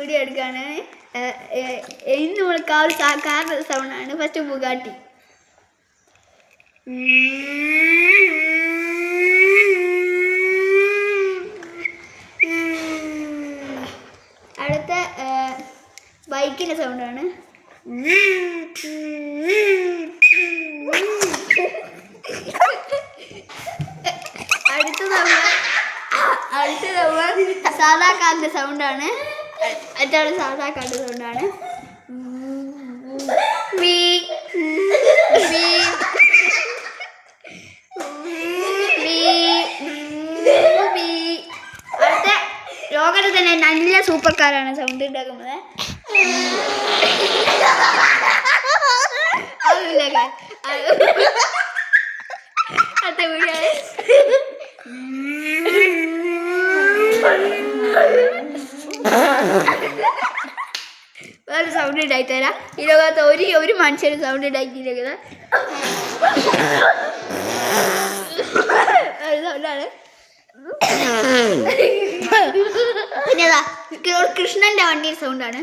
Video എടുക്കുകയാണ്. ഇന്ന് നമ്മൾ കാറിൻ്റെ സൗണ്ടാണ്. First Bugatti. അടുത്ത ബൈക്കിൻ്റെ സൗണ്ടാണ്. അടുത്ത സാധാ കാറിൻ്റെ സൗണ്ടാണ്. ഏറ്റവും സാധാ കാറിൻ്റെ സൗണ്ടാണ്. അടുത്ത ലോകത്തിൽ തന്നെ നല്ല സൂപ്പർ കാറാണ് സൗണ്ട് ഉണ്ടാക്കുന്നത്. അടുത്ത വീഡിയോ വേറെ സൗണ്ട് ഉണ്ടായിത്തരാം. ഈ ലോകത്ത് ഒരു മനുഷ്യന് സൗണ്ട് ഉണ്ടാക്കിയിരിക്കുന്നത് സൗണ്ടാണ്. പിന്നെ കൃഷ്ണന്റെ വണ്ടിയുടെ സൗണ്ടാണ്.